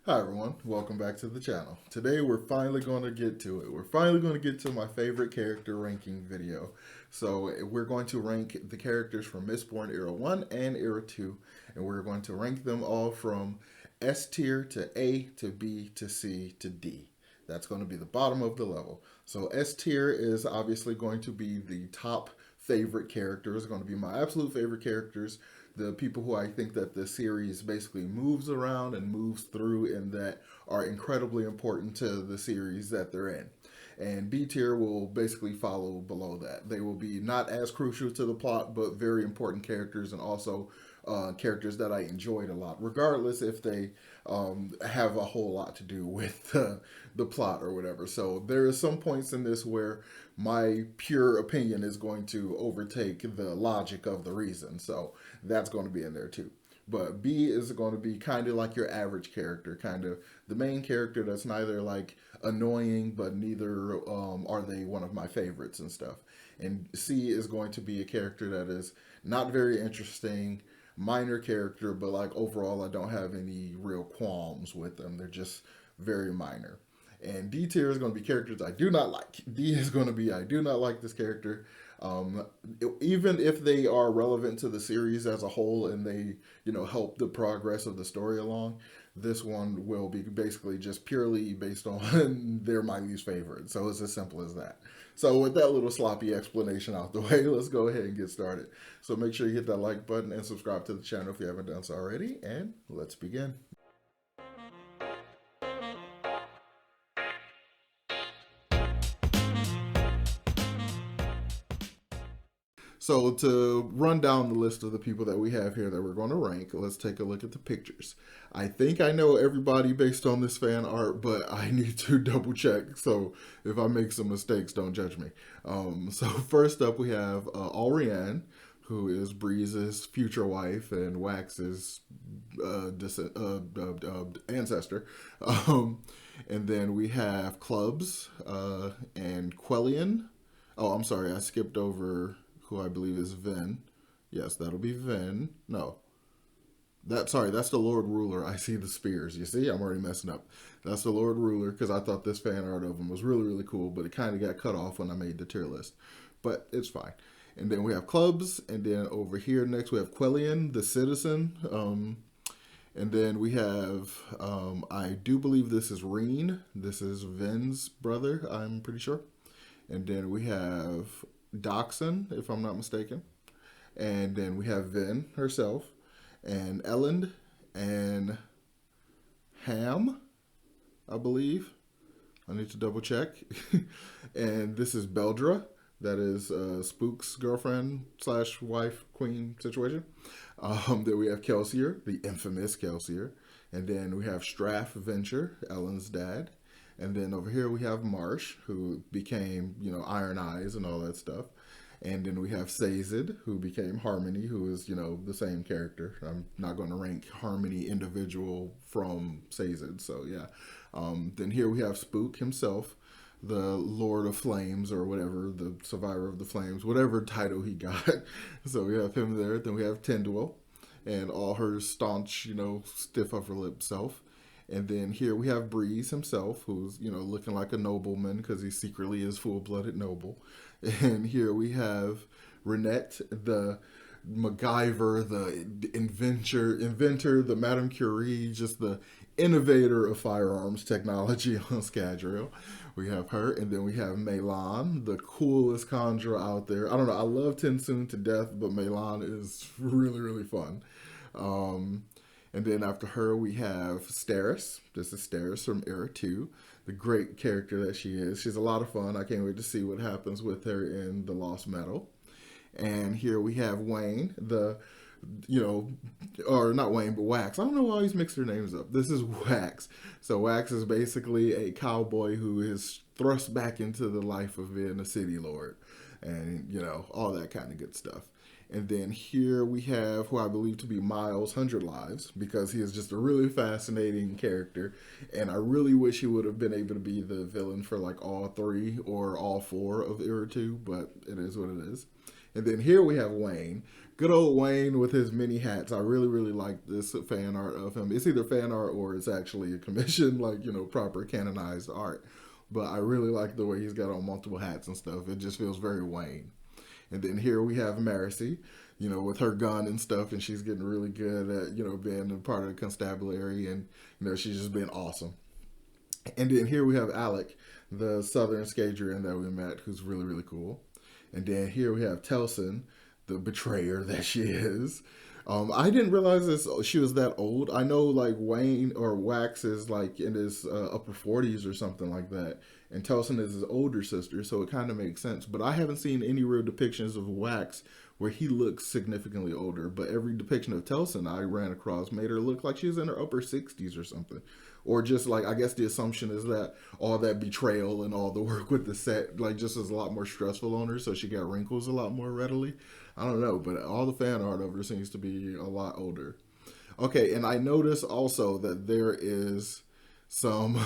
Hi everyone, welcome back to the channel. Today we're finally going to get to it. We're finally going to get to my favorite character ranking video. So we're going to rank the characters from Mistborn Era 1 and Era 2. And we're going to rank them all from S tier to A to B to C to D. That's going to be the bottom of the level. So S tier is obviously going to be the top favorite characters, going to be my absolute favorite characters, the people who I think that the series basically moves around and moves through and that are incredibly important to the series that they're in. And B tier will basically follow below that. They will be not as crucial to the plot, but very important characters and also characters that I enjoyed a lot, regardless if they have a whole lot to do with the plot or whatever. So there are some points in this where my pure opinion is going to overtake the logic of the reason. So that's going to be in there too. But B is going to be kind of like your average character, kind of the main character that's neither like annoying, but neither are they one of my favorites and stuff. And C is going to be a character that is not very interesting, minor character, but like overall, I don't have any real qualms with them. They're just very minor. And D tier is going to be characters I do not like. D is going to be I do not like this character. Um, Even if they are relevant to the series as a whole and they, help the progress of the story along, this one will be basically just purely based on they're my least favorite. So it's as simple as that. So with that little sloppy explanation out the way, let's go ahead and get started. So make sure you hit that like button and subscribe to the channel if you haven't done so already, and let's begin. So to run down the list of the people that we have here that we're going to rank, let's take a look at the pictures. I think I know everybody based on this fan art, but I need to double check. So if I make some mistakes, don't judge me. So first up, we have Alrianne, who is Breeze's future wife and Wax's ancestor. And then we have Clubs and Quellion. Oh, I'm sorry, I skipped over who I believe is Vin. Yes, that'll be Vin. No, that's the Lord Ruler. I see the spears. You see, I'm already messing up. That's the Lord Ruler because I thought this fan art of him was really really cool, but it kind of got cut off when I made the tier list. But it's fine. And then we have Clubs, and then over here next we have Quellion, the Citizen. And then we have, I do believe this is Reen. This is Vin's brother, I'm pretty sure. And then we have Dachshund, if I'm not mistaken. And then we have Vin herself, and Elend, and Ham, I believe. I need to double check. And this is Beldra. That is Spook's girlfriend slash wife queen situation. Then we have Kelsier, the infamous Kelsier. And then we have Straff Venture, Ellen's dad. And then over here we have Marsh, who became, Iron Eyes and all that stuff. And then we have Sazed, who became Harmony, who is, the same character. I'm not going to rank Harmony individual from Sazed, so yeah. Then here we have Spook himself, the Lord of Flames or whatever, the Survivor of the Flames, whatever title he got. So we have him there. Then we have Tyndall and all her staunch, stiff upper lip self. And then here we have Breeze himself, who's, looking like a nobleman because he secretly is full-blooded noble. And here we have Renette, the MacGyver, the inventor, the Madame Curie, just the innovator of firearms technology on Scadrial. We have her, and then we have Melan, the coolest conjurer out there. I don't know, I love Tensoon to death, but Melan is really, really fun. Um, and then after her, we have Steris. This is Steris from Era 2, the great character that she is. She's a lot of fun. I can't wait to see what happens with her in The Lost Metal. And here we have Wayne, or not Wayne, but Wax. I don't know why he's mixed their names up. This is Wax. So Wax is basically a cowboy who is thrust back into the life of being a city lord and, all that kind of good stuff. And then here we have who I believe to be Miles 100 Lives because he is just a really fascinating character. And I really wish he would have been able to be the villain for like all three or all four of Era 2, but it is what it is. And then here we have Wayne, good old Wayne with his mini hats. I really, really like this fan art of him. It's either fan art or it's actually a commission, like, proper canonized art. But I really like the way he's got on multiple hats and stuff. It just feels very Wayne. And then here we have Marcy, with her gun and stuff, and she's getting really good at, being a part of the constabulary, and, she's just been awesome. And then here we have Alec, the Southern Scadrian that we met, who's really, really cool. And then here we have Telson, the betrayer that she is. I didn't realize she was that old. I know like Wayne or Wax is like in his upper 40s or something like that. And Telson is his older sister, so it kind of makes sense. But I haven't seen any real depictions of Wax where he looks significantly older. But every depiction of Telson I ran across made her look like she was in her upper 60s or something. Or just like, I guess the assumption is that all that betrayal and all the work with the set, like, just is a lot more stressful on her, so she got wrinkles a lot more readily. I don't know, but all the fan art of her seems to be a lot older. Okay, and I noticed also that there is some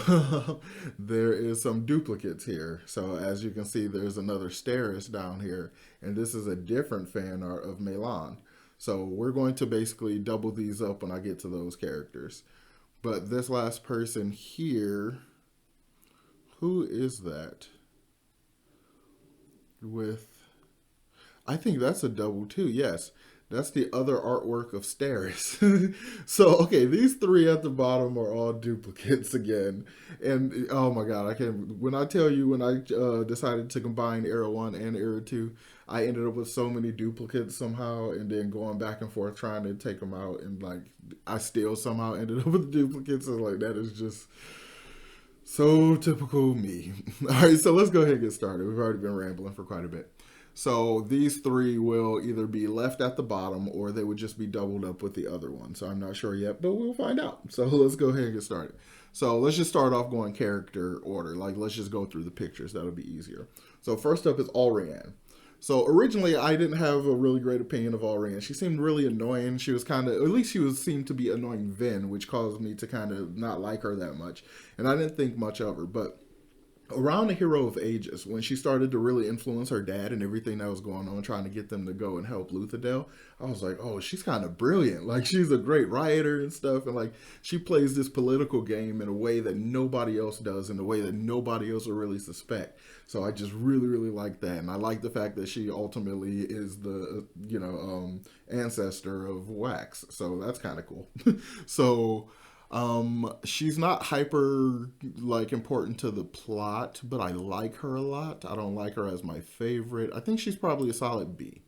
there is some duplicates here. So as you can see, there's another Steris down here, and this is a different fan art of Melan. So we're going to basically double these up when I get to those characters. But this last person here, who is that? I think that's a double too, yes. That's the other artwork of Steris. So, okay, these three at the bottom are all duplicates again. And, oh my god, when I tell you, when I decided to combine Era 1 and Era 2, I ended up with so many duplicates somehow, and then going back and forth trying to take them out, and like, I still somehow ended up with duplicates, and like, that is just so typical me. Alright, so let's go ahead and get started. We've already been rambling for quite a bit. So these three will either be left at the bottom or they would just be doubled up with the other one. So I'm not sure yet, but we'll find out. So let's go ahead and get started. So let's just start off going character order. Like, let's just go through the pictures. That'll be easier. So first up is Allrianne. So originally, I didn't have a really great opinion of Allrianne. She seemed really annoying. She was kind of, at least seemed to be annoying Vin, which caused me to kind of not like her that much. And I didn't think much of her, but around the Hero of Ages, when she started to really influence her dad and everything that was going on, trying to get them to go and help Luthadel, I was like, oh, she's kind of brilliant. Like, she's a great writer and stuff. And like, she plays this political game in a way that nobody else does, in a way that nobody else will really suspect. So I just really, really like that. And I like the fact that she ultimately is the, ancestor of Wax. So that's kind of cool. So she's not hyper like important to the plot, but I like her a lot. I don't like her as my favorite. I think she's probably a solid B.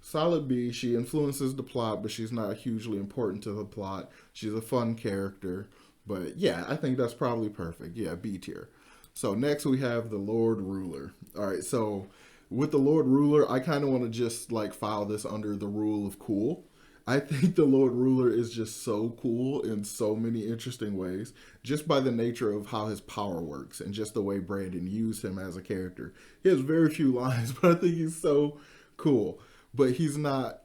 Solid B. She influences the plot, but she's not hugely important to the plot. She's a fun character, but yeah, I think that's probably perfect. Yeah, B tier. So next we have the Lord Ruler. All right, so with the Lord Ruler, I kind of want to just like file this under the rule of cool. I think the Lord Ruler is just so cool in so many interesting ways, just by the nature of how his power works and just the way Brandon used him as a character. He has very few lines, but I think he's so cool. But he's not.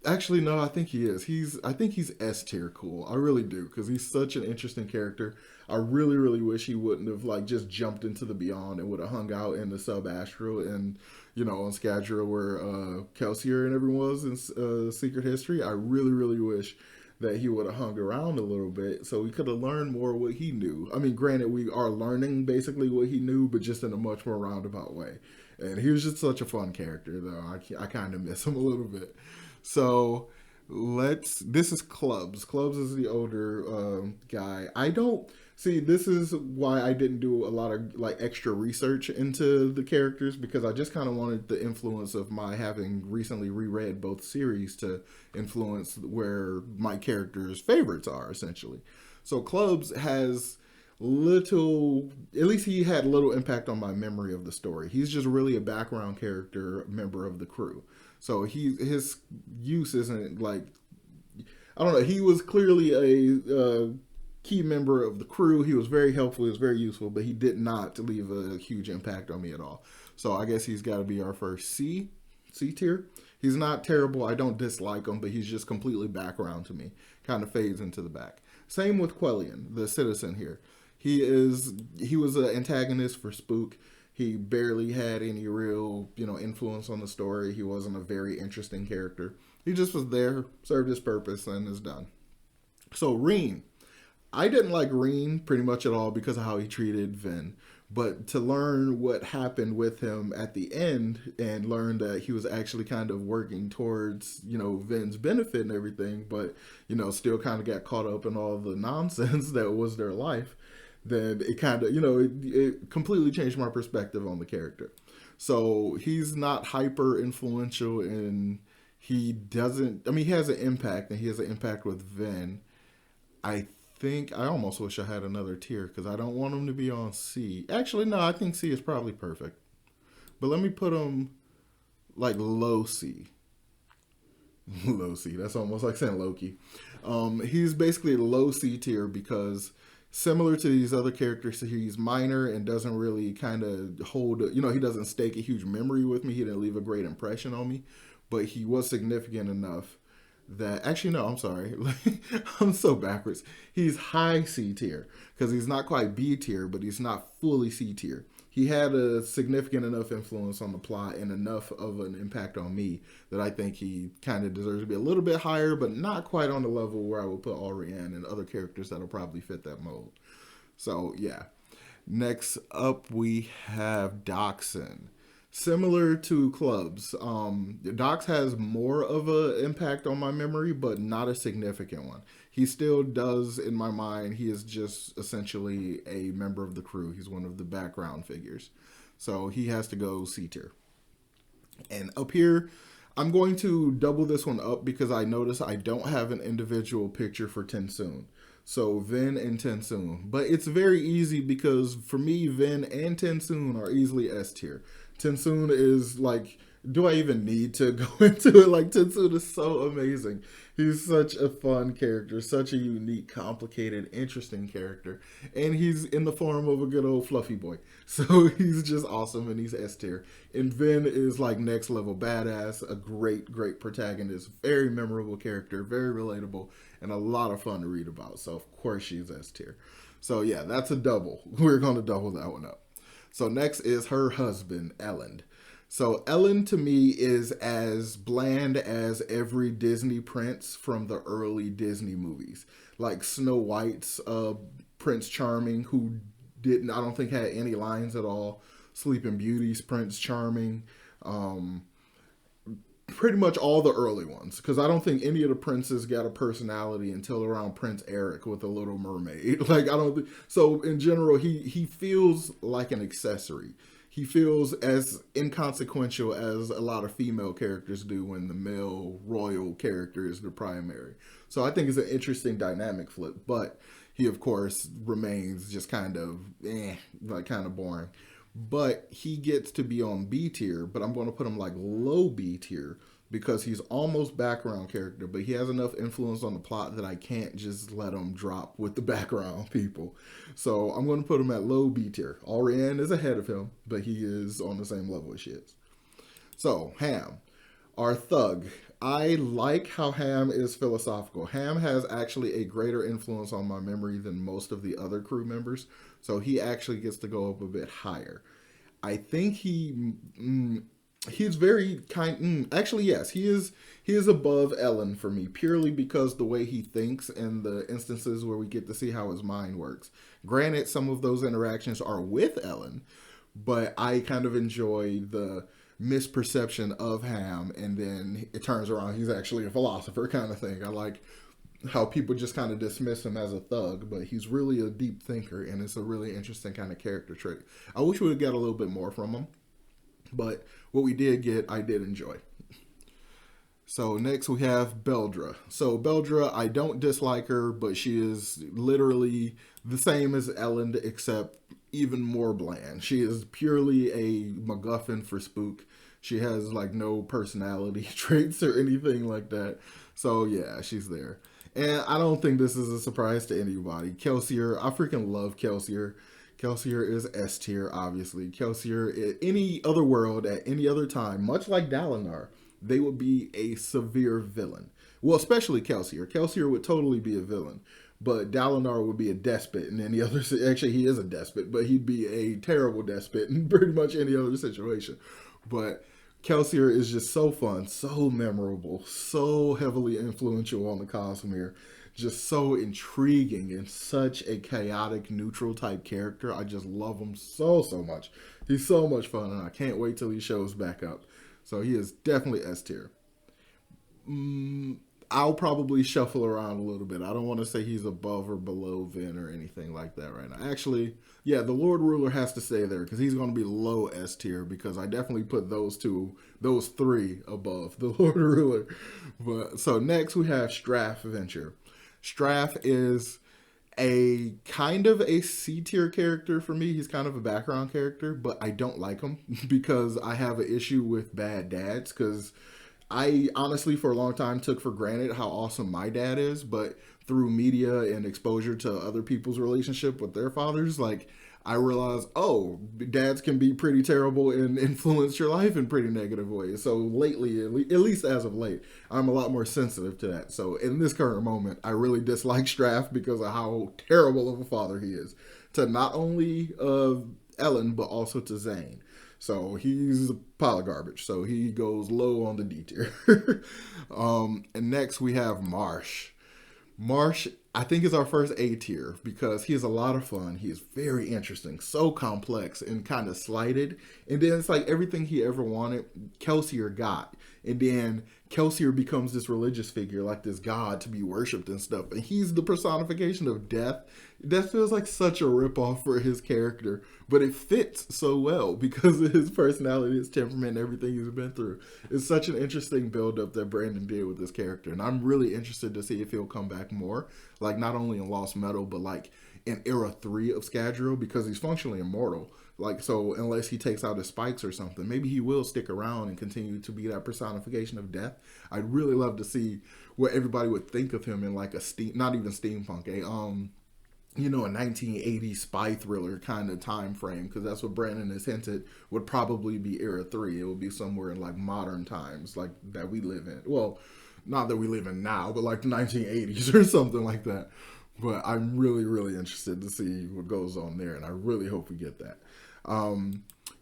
Actually, no, I think he is. I think he's S tier cool. I really do, because he's such an interesting character. I really, really wish he wouldn't have like just jumped into the Beyond and would have hung out in the sub-astral and, on Scadra where Kelsier and everyone was in Secret History. I really, really wish that he would have hung around a little bit so we could have learned more what he knew. I mean, granted, we are learning basically what he knew, but just in a much more roundabout way. And he was just such a fun character, though. I kind of miss him a little bit. So this is Clubs. Clubs is the older guy. This is why I didn't do a lot of like extra research into the characters, because I just kind of wanted the influence of my having recently reread both series to influence where my characters' favorites are, essentially. So Clubs has little, at least he had little impact on my memory of the story. He's just really a background character, member of the crew. So his use isn't like, I don't know, he was clearly a key member of the crew. He was very helpful, he was very useful, but he did not leave a huge impact on me at all. So I guess he's got to be our first C tier. He's not terrible, I don't dislike him, but he's just completely background to me. Kind of fades into the back. Same with Quellion, the citizen here. He was an antagonist for Spook. He barely had any real, influence on the story. He wasn't a very interesting character. He just was there, served his purpose, and is done. So Reen, I didn't like Reen pretty much at all because of how he treated Vin. But to learn what happened with him at the end and learn that he was actually kind of working towards, Vin's benefit and everything, but, still kind of got caught up in all the nonsense that was their life, then it kind of, it completely changed my perspective on the character. So he's not hyper influential and he doesn't, I mean, he has an impact and he has an impact with Vin. I think I almost wish I had another tier because I don't want him to be on C. Actually, no, I think C is probably perfect. But let me put him like low C. Low C. That's almost like saying Loki. He's basically a low C tier because similar to these other characters, he's minor and doesn't really kind of hold, he doesn't stake a huge memory with me. He didn't leave a great impression on me, but he was significant enough that actually no, I'm sorry, I'm so backwards. He's high C tier because he's not quite B tier, but he's not fully C tier. He had a significant enough influence on the plot and enough of an impact on me that I think he kind of deserves to be a little bit higher, but not quite on the level where I would put Orianne and other characters that'll probably fit that mold. So yeah. Next up we have Doxson. Similar to Clubs, Dox has more of an impact on my memory, but not a significant one. He still does, in my mind, he is just essentially a member of the crew. He's one of the background figures. So he has to go C tier. And up here, I'm going to double this one up because I notice I don't have an individual picture for Tensoon. So Vin and Tensoon. But it's very easy because for me, Vin and Tensoon are easily S tier. Tensoon is like, do I even need to go into it? Like, Tensoon is so amazing. He's such a fun character, such a unique, complicated, interesting character. And he's in the form of a good old fluffy boy. So he's just awesome and he's S tier. And Vin is like next level badass, a great, great protagonist, very memorable character, very relatable, and a lot of fun to read about. So of course she's S tier. So yeah, that's a double. We're going to double that one up. So next is her husband, Ellen. So Ellen to me is as bland as every Disney prince from the early Disney movies. Like Snow White's Prince Charming, who I don't think had any lines at all. Sleeping Beauty's Prince Charming. Pretty much all the early ones, because I don't think any of the princes got a personality until around Prince Eric with The Little Mermaid. Like, I don't think so. In general, he feels like an accessory. He feels as inconsequential as a lot of female characters do when the male royal character is the primary. So I think it's an interesting dynamic flip, but he of course remains just kind of kind of boring. But he gets to be on B tier, but I'm going to put him like low B tier because he's almost background character, but he has enough influence on the plot that I can't just let him drop with the background people. So I'm going to put him at low B tier. Orianne is ahead of him, but he is on the same level as she is. So Ham, our thug. I like how Ham is philosophical. Ham has actually a greater influence on my memory than most of the other crew members, so he actually gets to go up a bit higher. I think he's very kind. Actually, yes, he is above Ellen for me purely because the way he thinks and the instances where we get to see how his mind works. Granted, some of those interactions are with Ellen, but I kind of enjoy the misperception of Ham, and then it turns around he's actually a philosopher kind of thing. I like how people just kind of dismiss him as a thug, but he's really a deep thinker, and it's a really interesting kind of character trait. I wish we would get a little bit more from him, but what we did get, I did enjoy. So next we have Beldra. So Beldra, I don't dislike her, but she is literally the same as Ellen, except even more bland. She is purely a MacGuffin for Spook. She has like no personality traits or anything like that. So yeah, she's there. And I don't think this is a surprise to anybody. Kelsier, I freaking love Kelsier. Kelsier is S tier, obviously. Kelsier, in any other world, at any other time, much like Dalinar, they would be a severe villain. Well, especially Kelsier. Kelsier would totally be a villain. But Dalinar would be a despot in any other... Actually, he is a despot, but he'd be a terrible despot in pretty much any other situation. But Kelsier is just so fun, so memorable, so heavily influential on the Cosmere, just so intriguing and such a chaotic, neutral type character. I just love him so much. He's so much fun, and I can't wait till he shows back up. So he is definitely S tier. I'll probably shuffle around a little bit. I don't want to say he's above or below Vin or anything like that right now. Actually, yeah, the Lord Ruler has to stay there because he's going to be low S tier because I definitely put those three above the Lord Ruler. But so next we have Straff Venture. Straff is a kind of a C tier character for me. He's kind of a background character, but I don't like him because I have an issue with bad dads because I honestly, for a long time, took for granted how awesome my dad is, but through media and exposure to other people's relationship with their fathers, like, I realized, oh, dads can be pretty terrible and influence your life in pretty negative ways. So lately, at least as of late, I'm a lot more sensitive to that. So in this current moment, I really dislike Straff because of how terrible of a father he is to not only Ellen, but also to Zane. So he's a pile of garbage. So he goes low on the D tier. And next we have Marsh. Marsh, I think, is our first A tier because he is a lot of fun. He is very interesting, so complex and kind of slighted. And then it's like everything he ever wanted, Kelsier got. And then Kelsier becomes this religious figure, like this god to be worshipped and stuff. And he's the personification of death. That feels like such a ripoff for his character, but it fits so well because of his personality, his temperament, and everything he's been through. It's such an interesting build-up that Brandon did with this character, and I'm really interested to see if he'll come back more, like not only in Lost Metal, but like in Era 3 of Scadrial, because he's functionally immortal. Like, so unless he takes out his spikes or something, maybe he will stick around and continue to be that personification of death. I'd really love to see what everybody would think of him in like a not even steampunk, a 1980s spy thriller kind of time frame, because that's what Brandon has hinted would probably be Era 3. It would be somewhere in like modern times, like that we live in. Well, not that we live in now, but like the 1980s or something like that. But I'm really interested to see what goes on there, and I really hope we get that.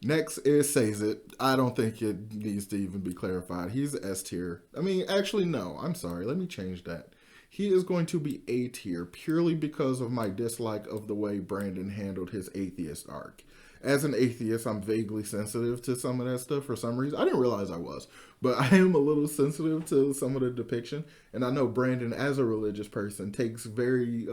Next is Sazed. I don't think it needs to even be clarified. He's S tier. I mean, actually, no. I'm sorry. Let me change that. He is going to be A tier purely because of my dislike of the way Brandon handled his atheist arc. As an atheist, I'm vaguely sensitive to some of that stuff for some reason. I didn't realize I was, but I am a little sensitive to some of the depiction. And I know Brandon, as a religious person, takes very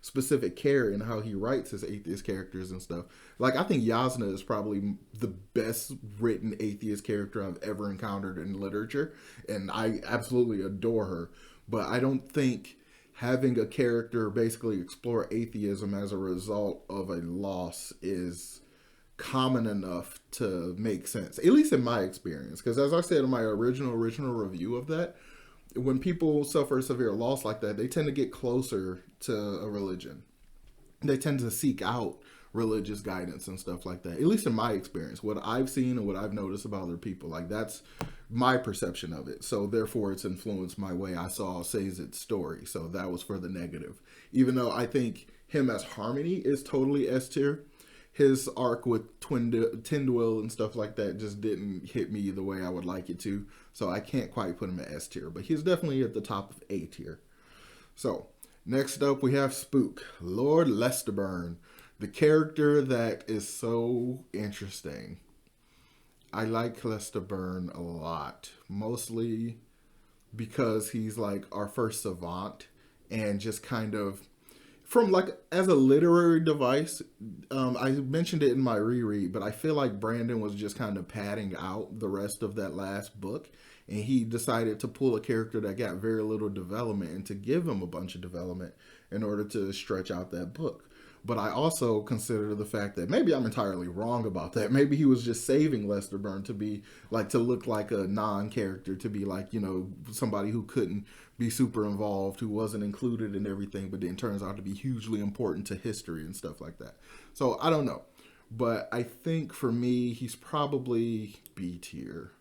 specific care in how he writes his atheist characters and stuff. Like, I think Yasna is probably the best written atheist character I've ever encountered in literature. And I absolutely adore her. But I don't think having a character basically explore atheism as a result of a loss is common enough to make sense, at least in my experience. Because as I said in my original review of that, when people suffer severe loss like that, they tend to get closer to a religion. They tend to seek out religious guidance and stuff like that, at least in my experience, what I've seen and what I've noticed about other people. Like, that's my perception of it. So therefore it's influenced my way I saw Sazed's story. So that was for the negative. Even though I think him as Harmony is totally S tier, his arc with Tyndwyl and stuff like that just didn't hit me the way I would like it to. So I can't quite put him at S tier, but he's definitely at the top of A tier. So next up we have Spook, Lord Lesterburn, the character that is so interesting. I like Lesterburn a lot, mostly because he's like our first savant, and just kind of from like as a literary device, I mentioned it in my reread, but I feel like Brandon was just kind of padding out the rest of that last book, and he decided to pull a character that got very little development and to give him a bunch of development in order to stretch out that book. But I also consider the fact that maybe I'm entirely wrong about that. Maybe he was just saving Lesterburn to be like, to look like a non-character, to be like, somebody who couldn't be super involved, who wasn't included in everything, but then turns out to be hugely important to history and stuff like that. So I don't know. But I think for me, he's probably B tier.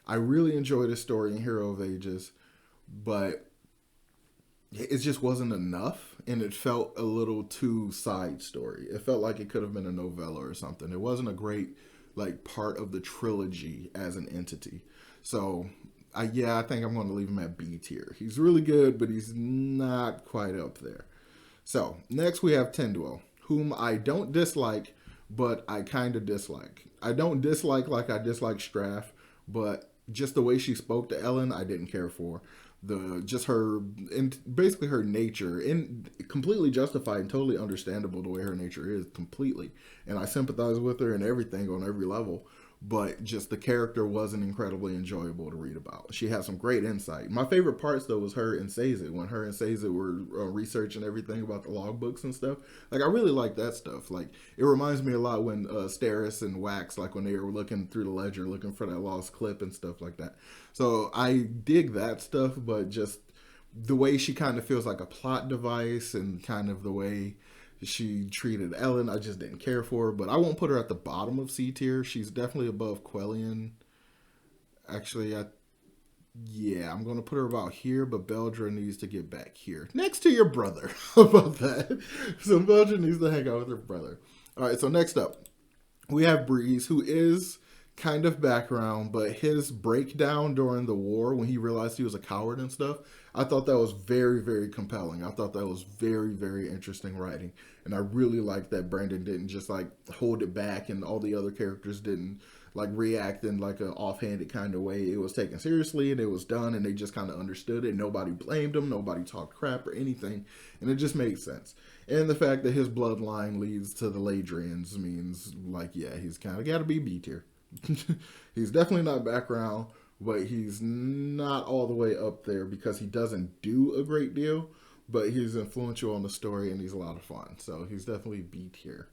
I really enjoyed his story in Hero of Ages, but it just wasn't enough, and it felt a little too side story. It felt like it could have been a novella or something. It wasn't a great like part of the trilogy as an entity. So I think I'm going to leave him at B tier. He's really good, but he's not quite up there. So next we have Tyndall, whom I don't dislike, but I kind of dislike. I don't dislike like I dislike Straff, but just the way she spoke to Ellen, I didn't care for. The just her and basically her nature, and completely justified and totally understandable the way her nature is completely, and I sympathize with her and everything on every level. But just the character wasn't incredibly enjoyable to read about. She had some great insight. My favorite parts though was her and Sazed, when her and Sazed were researching everything about the logbooks and stuff. Like I really like that stuff. Like it reminds me a lot when Steris and Wax, like when they were looking through the ledger, looking for that lost clip and stuff like that. So I dig that stuff, but just the way she kind of feels like a plot device and kind of the way she treated Ellen, I just didn't care for her. But I won't put her at the bottom of C tier. She's definitely above Quellion. Actually, yeah, I'm going to put her about here, but Beldra needs to get back here. Next to your brother. How about that? So Beldra needs to hang out with her brother. All right, so next up, we have Breeze, who is kind of background, but his breakdown during the war when he realized he was a coward and stuff, I thought that was very, very compelling. I thought that was very, very interesting writing. And I really liked that Brandon didn't just like hold it back and all the other characters didn't like react in like an offhanded kind of way. It was taken seriously and it was done and they just kind of understood it. Nobody blamed him. Nobody talked crap or anything. And it just made sense. And the fact that his bloodline leads to the Ladrians means like, yeah, he's kind of got to be B tier. He's definitely not background, but he's not all the way up there because he doesn't do a great deal, but he's influential on the story and he's a lot of fun. So he's definitely B tier.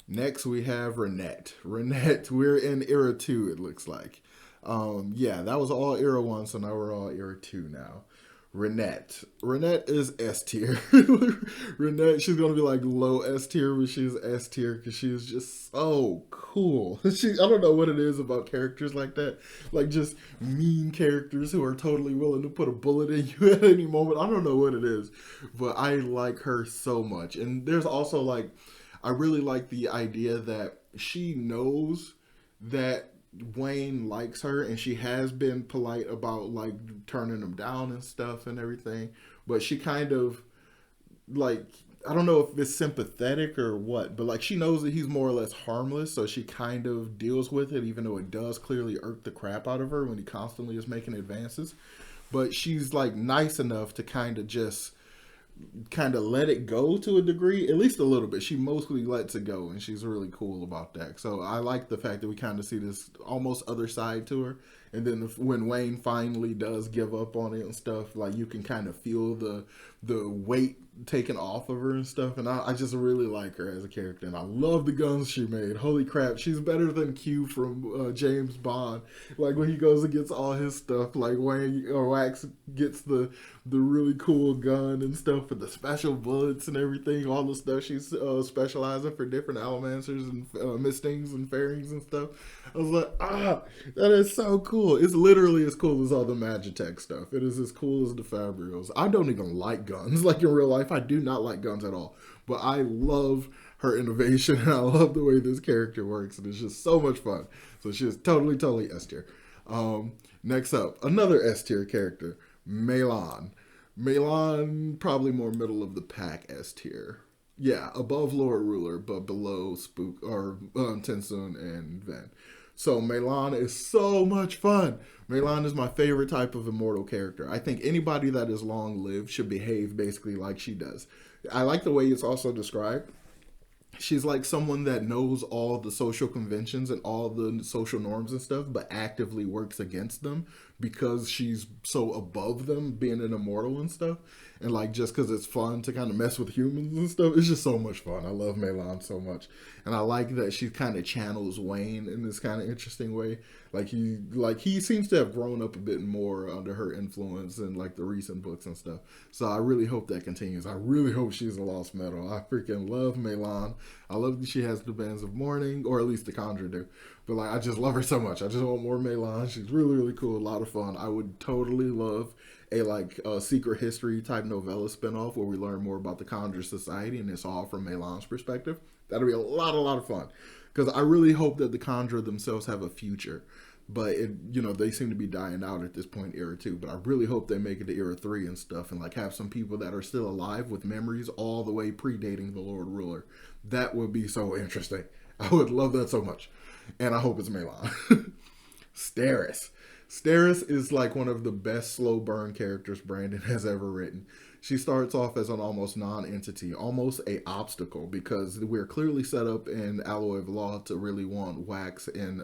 Next we have Renette. Renette, we're in era 2, it looks like. Yeah, that was all era 1, so now we're all era 2 now. Renette. Renette is S tier. Renette, she's gonna be like low S tier, but she's S tier because she's just so cool. I don't know what it is about characters like that, like just mean characters who are totally willing to put a bullet in you at any moment. I don't know what it is, but I like her so much. And there's also like, I really like the idea that she knows that Wayne likes her and she has been polite about like turning him down and stuff and everything, but she kind of like, I don't know if it's sympathetic or what, but like she knows that he's more or less harmless, so she kind of deals with it even though it does clearly irk the crap out of her when he constantly is making advances. But she's like nice enough to kind of let it go to a degree, at least a little bit. She mostly lets it go, and she's really cool about that. So I like the fact that we kind of see this almost other side to her. And then when Wayne finally does give up on it and stuff, like you can kind of feel the weight taken off of her and stuff. And I just really like her as a character. And I love the guns she made. Holy crap, she's better than Q from James Bond. Like when he goes and gets all his stuff, like Wayne or Wax gets the really cool gun and stuff with the special bullets and everything. All the stuff she's specializing for different Allomancers and Mistings and Fairings and stuff. I was like, that is so cool. It's literally as cool as all the Magitech stuff. It is as cool as the Fabrials. I don't even like guns. Like in real life, I do not like guns at all. But I love her innovation and I love the way this character works. And it's just so much fun. So she's totally, totally S tier. Next up, another S tier character, Melan. Melan, probably more middle of the pack S tier. Yeah, above Lord Ruler, but below Spook or Tensoon and Ven. So Melan is so much fun. Melan is my favorite type of immortal character. I think anybody that is long-lived should behave basically like she does. I like the way it's also described. She's like someone that knows all the social conventions and all the social norms and stuff, but actively works against them because she's so above them, being an immortal and stuff. And like just because it's fun to kind of mess with humans and stuff, it's just so much fun. I love Melan so much, and I like that she kind of channels Wayne in this kind of interesting way. Like he seems to have grown up a bit more under her influence in like the recent books and stuff. So I really hope that continues. I really hope she's a lost metal. I freaking love Melan. I love that she has the Bands of Mourning, or at least the Conjure do. But like I just love her so much. I just want more Melan. She's really, really cool. A lot of fun. I would totally love a like secret history type novella spinoff where we learn more about the Conjure Society and it's all from Melan's perspective. That'll be a lot of fun because I really hope that the Conjure themselves have a future. But they seem to be dying out at this point, era 2. But I really hope they make it to era 3 and stuff, and like have some people that are still alive with memories all the way predating the Lord Ruler. That would be so interesting. I would love that so much, and I hope it's Melan. Steris. Steris is like one of the best slow burn characters Brandon has ever written. She starts off as an almost non-entity, almost a obstacle, because we're clearly set up in Alloy of Law to really want Wax and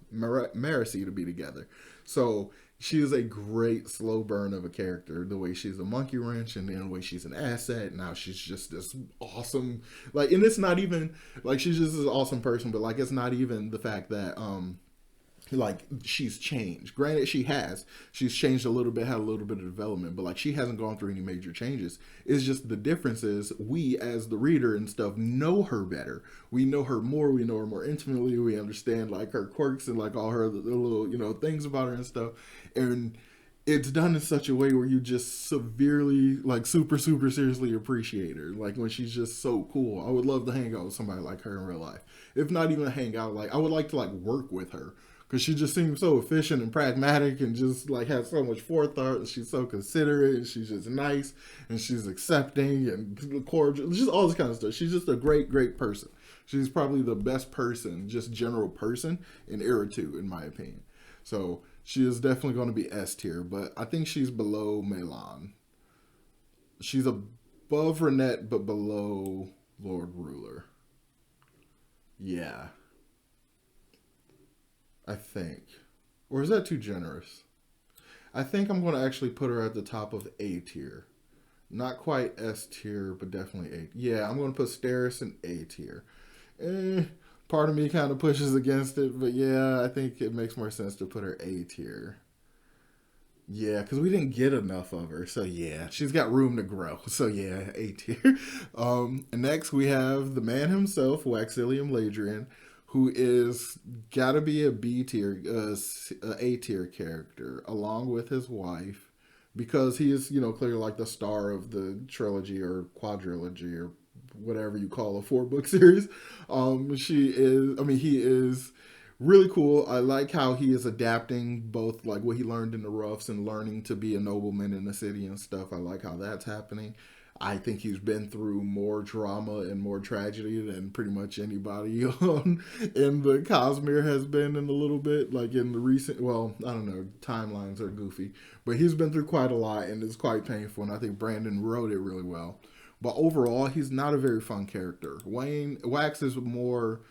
Marcy to be together. So she is a great slow burn of a character. The way she's a monkey wrench, and then the way she's an asset. Now she's just this awesome, like, and it's not even like she's just this awesome person, but like it's not even the fact that like she's changed. Granted, she's changed a little bit, had a little bit of development, but like she hasn't gone through any major changes. It's just the difference is we as the reader and stuff know her better. We know her more. We know her more intimately. We understand like her quirks and like all her little things about her and stuff. And it's done in such a way where you just severely, like super seriously appreciate her. Like when she's just so cool. I would love to hang out with somebody like her in real life. If not even hang out, like I would like to like work with her. Because she just seems so efficient and pragmatic and just like has so much forethought. And she's so considerate and she's just nice and she's accepting and cordial. Just all this kind of stuff. She's just a great person. She's probably the best person, just general person in Era 2, in my opinion. So she is definitely going to be S tier, but I think she's below Melan. She's above Renette, but below Lord Ruler. Yeah. I think. Or is that too generous? I think I'm going to actually put her at the top of A tier. Not quite S tier, but definitely A. Yeah, I'm going to put Steris in A tier. Part of me kind of pushes against it, but yeah, I think it makes more sense to put her A tier. Yeah, because we didn't get enough of her. So yeah, she's got room to grow. So yeah, A tier. And next we have the man himself, Waxilium Ladrian, who is gotta be a B tier, A tier character, along with his wife, because he is, clearly like the star of the trilogy or quadrilogy or whatever you call a 4-book series. He is really cool. I like how he is adapting both like what he learned in the roughs and learning to be a nobleman in the city and stuff. I like how that's happening. I think he's been through more drama and more tragedy than pretty much anybody in the Cosmere has been in a little bit. Like in the recent, well, I don't know, timelines are goofy. But he's been through quite a lot and it's quite painful. And I think Brandon wrote it really well. But overall, he's not a very fun character. Wax is more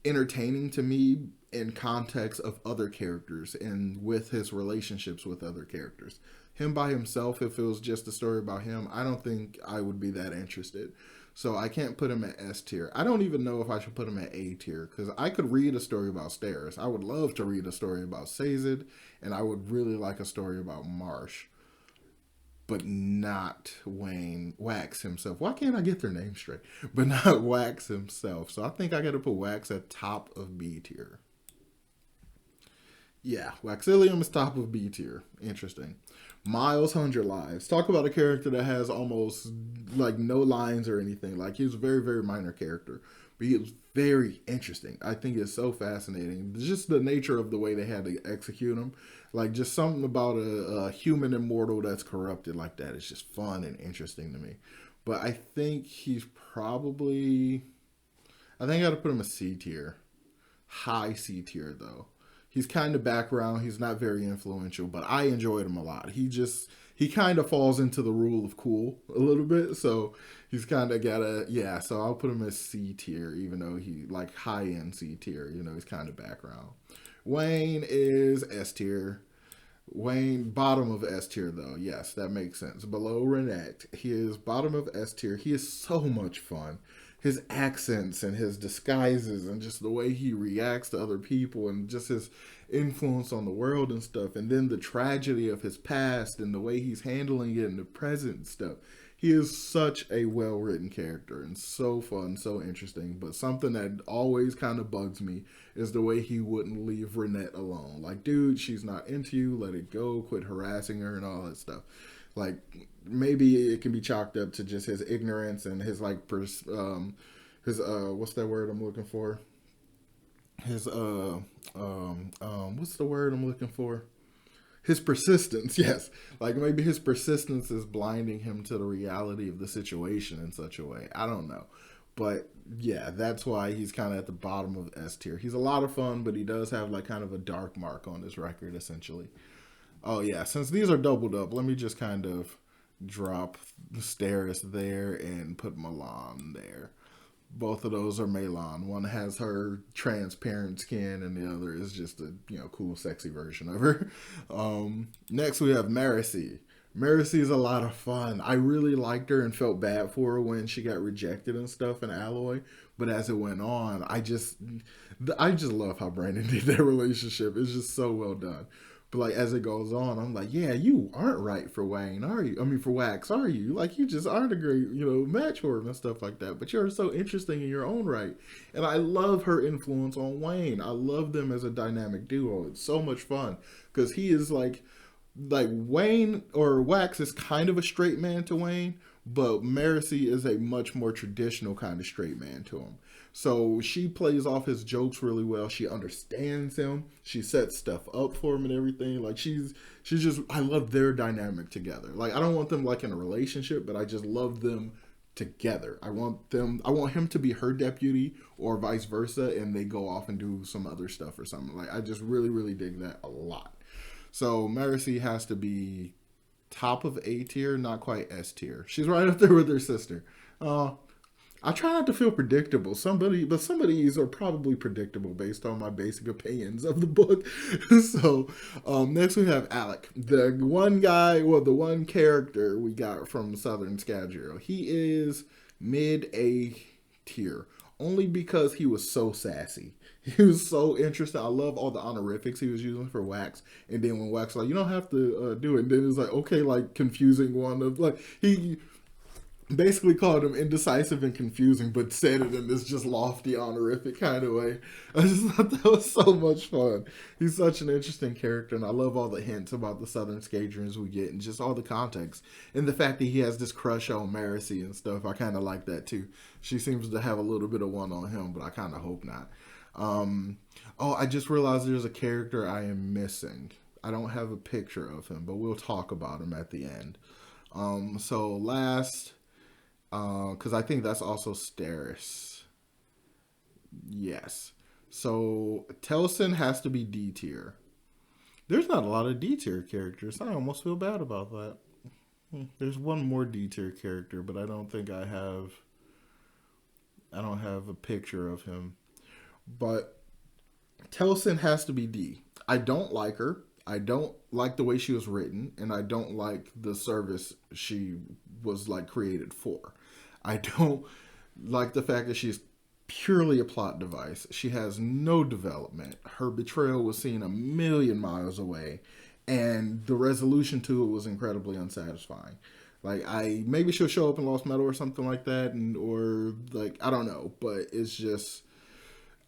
entertaining to me in context of other characters and with his relationships with other characters. Him by himself, if it was just a story about him, I don't think I would be that interested. So I can't put him at S tier. I don't even know if I should put him at A tier because I could read a story about Steris. I would love to read a story about Sazed, and I would really like a story about Marsh, but not Wax himself. Why can't I get their names straight? But not Wax himself. So I think I got to put Wax at top of B tier. Yeah, Waxilium is top of B tier. Interesting. Miles 100 Lives. Talk about a character that has almost like no lines or anything. Like he was a very minor character, but he was very interesting. I think it's so fascinating. Just the nature of the way they had to execute him. Like just something about a human immortal that's corrupted like that is just fun and interesting to me. But I think he's probably, I think I got to put him a C tier. High C tier though. He's kind of background. He's not very influential, but I enjoyed him a lot. He kind of falls into the rule of cool a little bit. So he's kind of so I'll put him as C tier, even though he like high end C tier, he's kind of background. Wayne is S tier. Wayne, bottom of S tier though. Yes, that makes sense. Below Renette. He is bottom of S tier. He is so much fun. His accents and his disguises and just the way he reacts to other people and just his influence on the world and stuff. And then the tragedy of his past and the way he's handling it in the present and stuff. He is such a well written character and so fun, so interesting. But something that always kind of bugs me is the way he wouldn't leave Renette alone. Like, dude, she's not into you. Let it go. Quit harassing her and all that stuff. Like, maybe it can be chalked up to just his ignorance and his like his what's that word I'm looking for? His what's the word I'm looking for? His persistence, yes. Like maybe his persistence is blinding him to the reality of the situation in such a way. I don't know. But yeah, that's why he's kind of at the bottom of S tier. He's a lot of fun, but he does have like kind of a dark mark on his record essentially. Oh yeah, since these are doubled up, let me just kind of drop Steris there and put Milan there. Both of those are Melan. One has her transparent skin, and the other is just a cool, sexy version of her. Next, we have Marcy. Marcy is a lot of fun. I really liked her and felt bad for her when she got rejected and stuff in Alloy. But as it went on, I just love how Brandon did that relationship. It's just so well done. But like as it goes on, I'm like, yeah, you aren't right for Wayne, are you? I mean, for Wax, are you? Like, you just aren't a great, match for him and stuff like that. But you're so interesting in your own right, and I love her influence on Wayne. I love them as a dynamic duo. It's so much fun because he is like Wayne or Wax is kind of a straight man to Wayne, but Marcy is a much more traditional kind of straight man to him. So she plays off his jokes really well. She understands him. She sets stuff up for him and everything. Like she's just, I love their dynamic together. Like I don't want them like in a relationship, but I just love them together. I want him to be her deputy or vice versa, and they go off and do some other stuff or something. Like I just really, really dig that a lot. So Marcy has to be top of A tier, not quite S tier. She's right up there with her sister. I try not to feel predictable. Some of these are probably predictable based on my basic opinions of the book. So next we have Alec, the one character we got from Southern Scadrial. He is mid A tier only because he was so sassy. He was so interesting. I love all the honorifics he was using for Wax. And then when Wax was like, you don't have to do it. And then it's like, okay, like confusing one of like, he basically called him indecisive and confusing, but said it in this just lofty honorific kind of way. I just thought that was so much fun. He's such an interesting character, and I love all the hints about the Southern Scadrians we get and just all the context. And the fact that he has this crush on Marcy and stuff, I kind of like that too. She seems to have a little bit of one on him, but I kind of hope not. I just realized there's a character I am missing. I don't have a picture of him, but we'll talk about him at the end. So last, because I think that's also Steris. Yes. So Telson has to be D tier. There's not a lot of D tier characters. I almost feel bad about that. There's one more D tier character, but I don't have a picture of him. But Telson has to be D. I don't like her. I don't like the way she was written, and I don't like the service she was like created for. I don't like the fact that she's purely a plot device. She has no development. Her betrayal was seen a million miles away, and the resolution to it was incredibly unsatisfying. Like maybe she'll show up in Lost Metal or something like that, or like I don't know, but it's just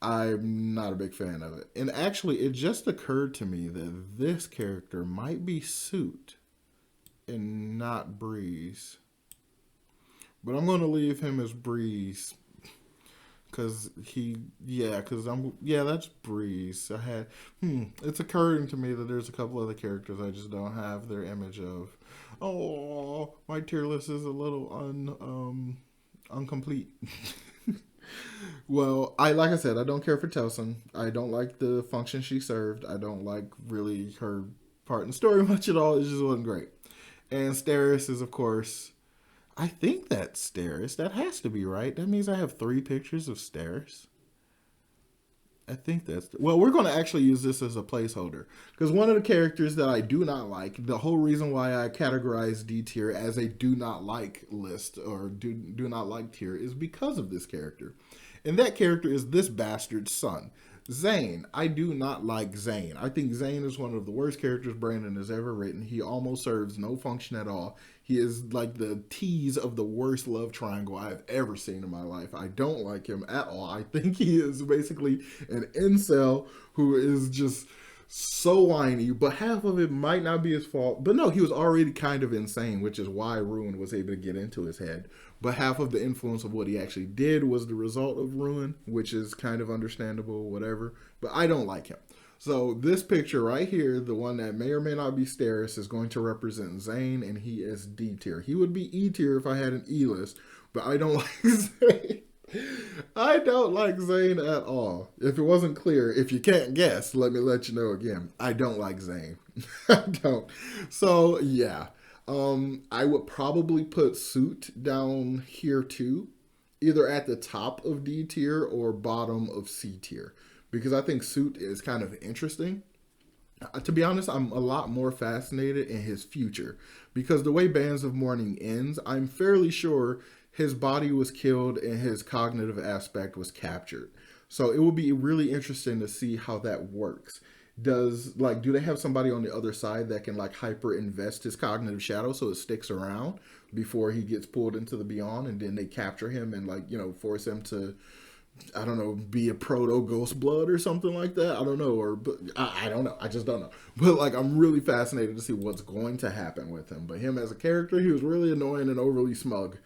I'm not a big fan of it. And actually, it just occurred to me that this character might be Suit and not Breeze. But I'm going to leave him as Breeze. That's Breeze. It's occurring to me that there's a couple other characters I just don't have their image of. Oh, my tier list is a little incomplete. Well, like I said, I don't care for Telson. I don't like the function she served. I don't like really her part in the story much at all. It just wasn't great. And Steris is, of course, I think that's Steris. That has to be right. That means I have 3 pictures of Steris. I think well, we're going to actually use this as a placeholder. Because one of the characters that I do not like, the whole reason why I categorize D tier as a do not like list or do not like tier is because of this character. And that character is this bastard's son, Zane. I do not like Zane. I think Zane is one of the worst characters Brandon has ever written. He almost serves no function at all. He is like the tease of the worst love triangle I've ever seen in my life. I don't like him at all. I think he is basically an incel who is just so whiny, but half of it might not be his fault. But no, he was already kind of insane, which is why Ruin was able to get into his head. But half of the influence of what he actually did was the result of Ruin, which is kind of understandable, whatever. But I don't like him. So this picture right here, the one that may or may not be Steris, is going to represent Zane, and he is D tier. He would be E tier if I had an E list, but I don't like Zane. I don't like Zane at all. If it wasn't clear, if you can't guess, let me let you know again. I don't like Zane. I don't. So yeah, I would probably put Suit down here too, either at the top of D tier or bottom of C tier, because I think Suit is kind of interesting. To be honest, I'm a lot more fascinated in his future, because the way Bands of Mourning ends, I'm fairly sure his body was killed and his cognitive aspect was captured. So it will be really interesting to see how that works. Do they have somebody on the other side that can like hyper invest his cognitive shadow so it sticks around before he gets pulled into the beyond, and then they capture him and force him to, I don't know, be a proto Ghost Blood or something like that. I don't know, but I don't know. I just don't know. But like, I'm really fascinated to see what's going to happen with him. But him as a character, he was really annoying and overly smug.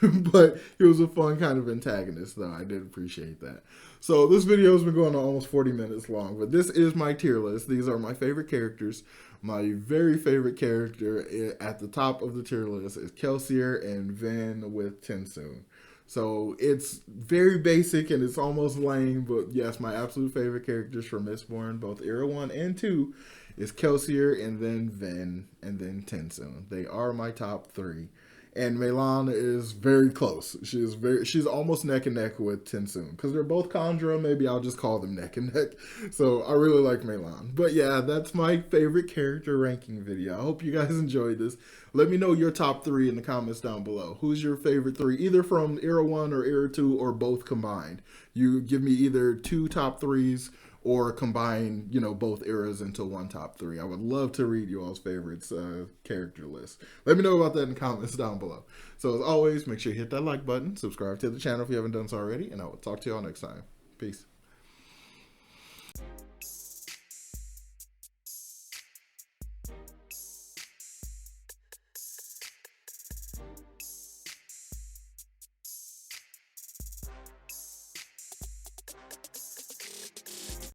But he was a fun kind of antagonist, though. I did appreciate that. So this video has been going on almost 40 minutes long, but this is my tier list. These are my favorite characters. My very favorite character at the top of the tier list is Kelsier and Vin with Tensoon. So it's very basic and it's almost lame, but yes, my absolute favorite characters from Mistborn, both Era 1 and 2, is Kelsier and then Vin and then Tensoon. They are my top 3. And Melan is very close. She's almost neck and neck with Tensoon. Because they're both Kandra, maybe I'll just call them neck and neck. So I really like Melan. But yeah, that's my favorite character ranking video. I hope you guys enjoyed this. Let me know your top 3 in the comments down below. Who's your favorite 3, either from Era 1 or Era 2 or both combined? You give me either 2 top 3s or combine, both eras into one top 3. I would love to read you all's favorites character list. Let me know about that in the comments down below. So as always, make sure you hit that like button, subscribe to the channel if you haven't done so already, and I will talk to y'all next time. Peace.